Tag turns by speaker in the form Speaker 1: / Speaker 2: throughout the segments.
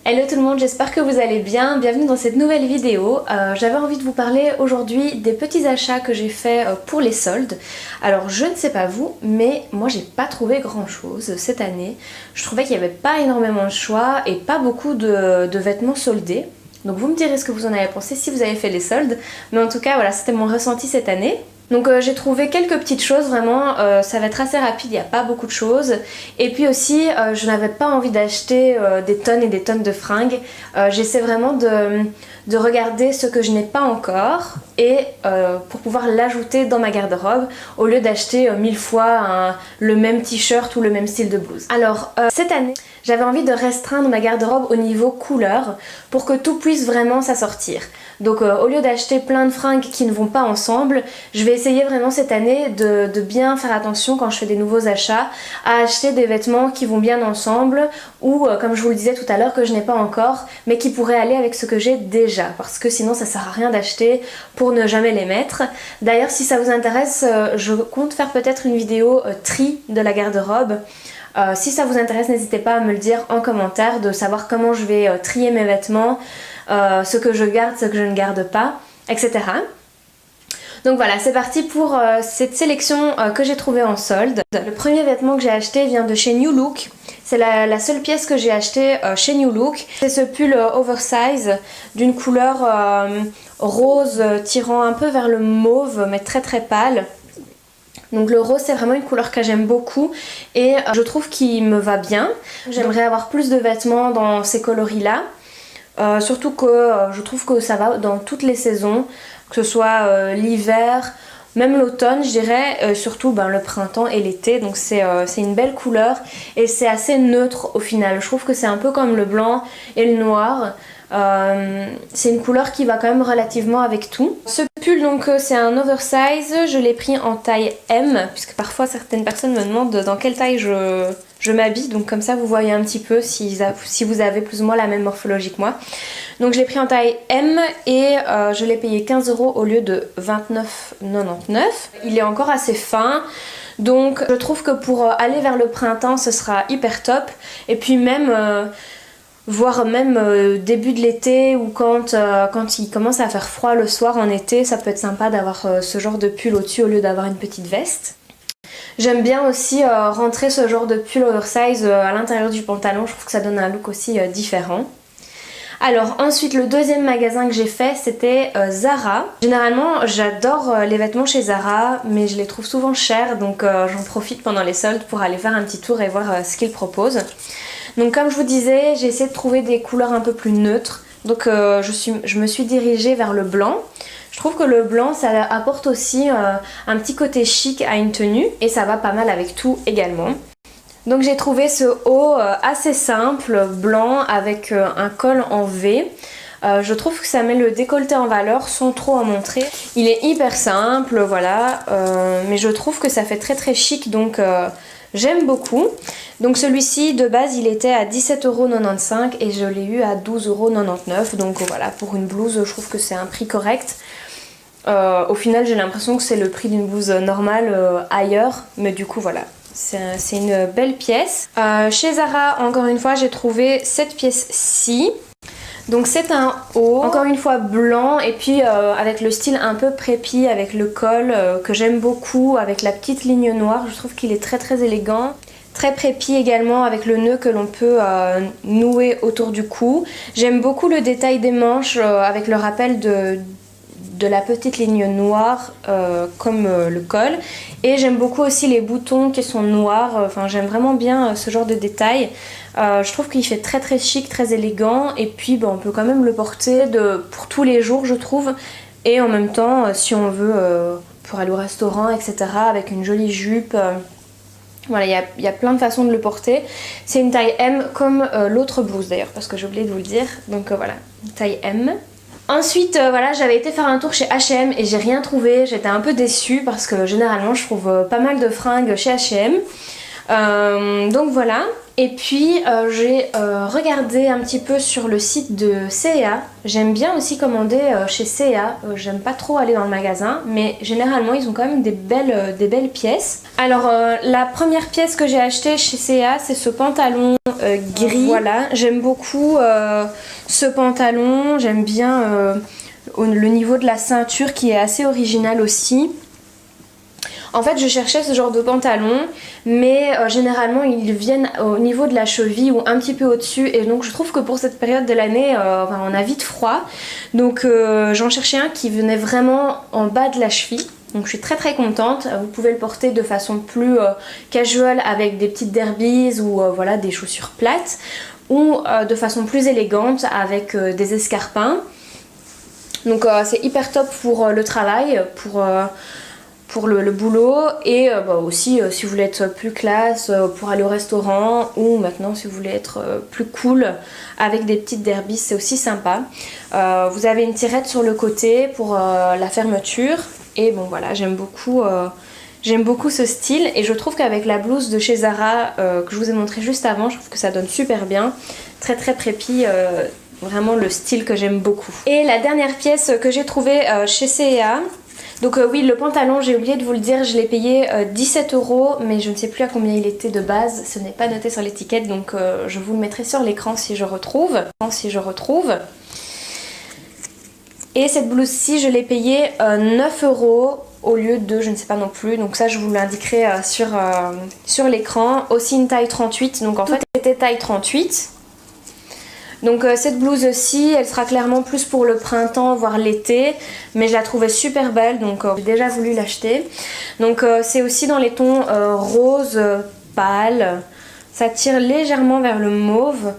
Speaker 1: Hello tout le monde, j'espère que vous allez bien, bienvenue dans cette nouvelle vidéo. J'avais envie de vous parler aujourd'hui des petits achats que j'ai fait pour les soldes. Alors je ne sais pas vous, mais moi j'ai pas trouvé grand chose cette année. Je trouvais qu'il n'y avait pas énormément de choix et pas beaucoup de vêtements soldés. Donc vous me direz ce que vous en avez pensé si vous avez fait les soldes. Mais en tout cas voilà, c'était mon ressenti cette année. Donc j'ai trouvé quelques petites choses, vraiment ça va être assez rapide, il n'y a pas beaucoup de choses. Et puis aussi je n'avais pas envie d'acheter des tonnes et des tonnes de fringues. J'essaie vraiment de regarder ce que je n'ai pas encore et pour pouvoir l'ajouter dans ma garde-robe au lieu d'acheter 1000 fois le même t-shirt ou le même style de blouse. Alors cette année j'avais envie de restreindre ma garde-robe au niveau couleur pour que tout puisse vraiment s'assortir. Donc au lieu d'acheter plein de fringues qui ne vont pas ensemble, je vais essayer vraiment cette année de bien faire attention quand je fais des nouveaux achats à acheter des vêtements qui vont bien ensemble ou comme je vous le disais tout à l'heure que je n'ai pas encore mais qui pourraient aller avec ce que j'ai déjà parce que sinon ça sert à rien d'acheter pour ne jamais les mettre. D'ailleurs si ça vous intéresse, je compte faire peut-être une vidéo tri de la garde-robe. Si ça vous intéresse, n'hésitez pas à me le dire en commentaire, de savoir comment je vais trier mes vêtements, ce que je garde, ce que je ne garde pas, etc. Donc voilà, c'est parti pour cette sélection que j'ai trouvée en solde. Le premier vêtement que j'ai acheté vient de chez New Look. C'est la seule pièce que j'ai achetée chez New Look. C'est ce pull oversize d'une couleur rose tirant un peu vers le mauve mais très très pâle. Donc le rose c'est vraiment une couleur que j'aime beaucoup et je trouve qu'il me va bien. J'aimerais avoir plus de vêtements dans ces coloris là. Surtout que je trouve que ça va dans toutes les saisons, que ce soit l'hiver, même l'automne je dirais, surtout le printemps et l'été. Donc c'est une belle couleur et c'est assez neutre au final. Je trouve que c'est un peu comme le blanc et le noir. C'est une couleur qui va quand même relativement avec tout. Ce pull donc c'est un oversize, je l'ai pris en taille M puisque parfois certaines personnes me demandent dans quelle taille je m'habille, donc comme ça vous voyez un petit peu si vous avez plus ou moins la même morphologie que moi. Donc je l'ai pris en taille M et je l'ai payé 15 € au lieu de 29,99 €. Il est encore assez fin. Donc je trouve que pour aller vers le printemps ce sera hyper top et puis même voire même début de l'été ou quand il commence à faire froid le soir en été, ça peut être sympa d'avoir ce genre de pull au-dessus au lieu d'avoir une petite veste. J'aime bien aussi rentrer ce genre de pull oversize à l'intérieur du pantalon, je trouve que ça donne un look aussi différent. Alors ensuite le deuxième magasin que j'ai fait c'était Zara. Généralement j'adore les vêtements chez Zara mais je les trouve souvent chers donc j'en profite pendant les soldes pour aller faire un petit tour et voir ce qu'ils proposent. Donc comme je vous disais j'ai essayé de trouver des couleurs un peu plus neutres donc je me suis dirigée vers le blanc. Je trouve que le blanc ça apporte aussi un petit côté chic à une tenue et ça va pas mal avec tout également. Donc j'ai trouvé ce haut assez simple, blanc, avec un col en V. Je trouve que ça met le décolleté en valeur sans trop en montrer. Il est hyper simple, voilà, mais je trouve que ça fait très très chic, donc j'aime beaucoup. Donc celui-ci de base il était à 17,95 € et je l'ai eu à 12,99 €. Donc voilà, pour une blouse je trouve que c'est un prix correct. Au final j'ai l'impression que c'est le prix d'une blouse normale ailleurs, mais du coup voilà. C'est une belle pièce. Chez Zara, encore une fois, j'ai trouvé cette pièce-ci. Donc c'est un haut, encore une fois blanc et puis avec le style un peu prépi, avec le col que j'aime beaucoup, avec la petite ligne noire. Je trouve qu'il est très très élégant. Très prépi également avec le nœud que l'on peut nouer autour du cou. J'aime beaucoup le détail des manches avec le rappel de la petite ligne noire comme le col et j'aime beaucoup aussi les boutons qui sont noirs, enfin j'aime vraiment bien ce genre de détail. Je trouve qu'il fait très très chic, très élégant et puis on peut quand même le porter pour tous les jours je trouve et en même temps si on veut pour aller au restaurant etc avec une jolie jupe. Voilà, il y a plein de façons de le porter. C'est une taille M comme l'autre blouse d'ailleurs parce que j'ai oublié de vous le dire, donc voilà, une taille M. Ensuite voilà, j'avais été faire un tour chez H&M et j'ai rien trouvé, j'étais un peu déçue parce que généralement je trouve pas mal de fringues chez H&M. Donc voilà, Et puis j'ai regardé un petit peu sur le site de C&A. J'aime bien aussi commander chez C&A. J'aime pas trop aller dans le magasin, mais généralement ils ont quand même des belles pièces. Alors la première pièce que j'ai achetée chez C&A, c'est ce pantalon gris. Voilà, j'aime beaucoup ce pantalon. J'aime bien le niveau de la ceinture qui est assez original aussi. En fait, je cherchais ce genre de pantalon, mais généralement ils viennent au niveau de la cheville ou un petit peu au-dessus, et donc je trouve que pour cette période de l'année, on a vite froid. Donc j'en cherchais un qui venait vraiment en bas de la cheville. Donc je suis très contente. Vous pouvez le porter de façon plus casual avec des petites derbies ou voilà, des chaussures plates, ou de façon plus élégante avec des escarpins. Donc c'est hyper top pour le travail, pour le boulot, et aussi si vous voulez être plus classe pour aller au restaurant, ou maintenant si vous voulez être plus cool avec des petites derbies, c'est aussi sympa. Vous avez une tirette sur le côté pour la fermeture, et bon voilà, j'aime beaucoup ce style, et je trouve qu'avec la blouse de chez Zara que je vous ai montré juste avant, je trouve que ça donne super bien, très préppy. Vraiment le style que j'aime beaucoup. Et la dernière pièce que j'ai trouvée chez C&A, donc oui, le pantalon, j'ai oublié de vous le dire, je l'ai payé 17 €, mais je ne sais plus à combien il était de base, ce n'est pas noté sur l'étiquette, donc je vous le mettrai sur l'écran si je retrouve. Et cette blouse-ci, je l'ai payée 9 € au lieu de je ne sais pas non plus, donc ça je vous l'indiquerai sur l'écran. Aussi une taille 38, donc en fait c'était taille 38. Donc cette blouse-ci, elle sera clairement plus pour le printemps, voire l'été, mais je la trouvais super belle, donc j'ai déjà voulu l'acheter. Donc c'est aussi dans les tons rose pâle, ça tire légèrement vers le mauve.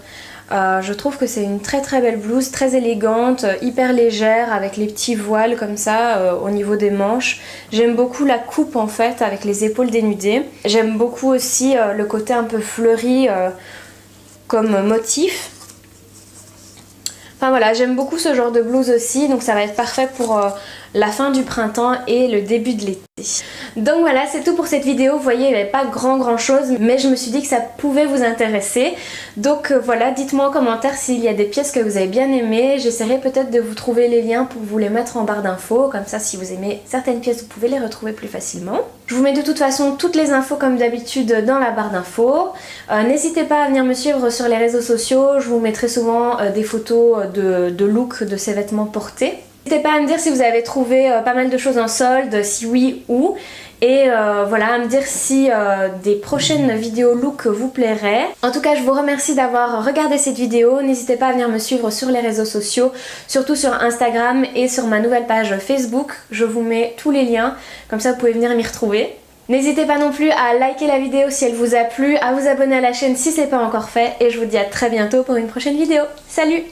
Speaker 1: Je trouve que c'est une très belle blouse, très élégante, hyper légère, avec les petits voiles comme ça au niveau des manches. J'aime beaucoup la coupe en fait, avec les épaules dénudées. J'aime beaucoup aussi le côté un peu fleuri comme motif. Enfin voilà, j'aime beaucoup ce genre de blouse aussi, donc ça va être parfait pour la fin du printemps et le début de l'été. Donc voilà, c'est tout pour cette vidéo. Vous voyez, il n'y avait pas grand chose, mais je me suis dit que ça pouvait vous intéresser. Donc voilà, dites-moi en commentaire s'il y a des pièces que vous avez bien aimées. J'essaierai peut-être de vous trouver les liens pour vous les mettre en barre d'infos, comme ça si vous aimez certaines pièces, vous pouvez les retrouver plus facilement. Je vous mets de toute façon toutes les infos comme d'habitude dans la barre d'infos. N'hésitez pas à venir me suivre sur les réseaux sociaux, je vous mettrai souvent des photos de look de ces vêtements portés. N'hésitez pas à me dire si vous avez trouvé pas mal de choses en solde, si oui où. Et voilà, à me dire si des prochaines vidéos look vous plairaient. En tout cas, je vous remercie d'avoir regardé cette vidéo. N'hésitez pas à venir me suivre sur les réseaux sociaux, surtout sur Instagram et sur ma nouvelle page Facebook. Je vous mets tous les liens, comme ça vous pouvez venir m'y retrouver. N'hésitez pas non plus à liker la vidéo si elle vous a plu, à vous abonner à la chaîne si ce n'est pas encore fait. Et je vous dis à très bientôt pour une prochaine vidéo. Salut!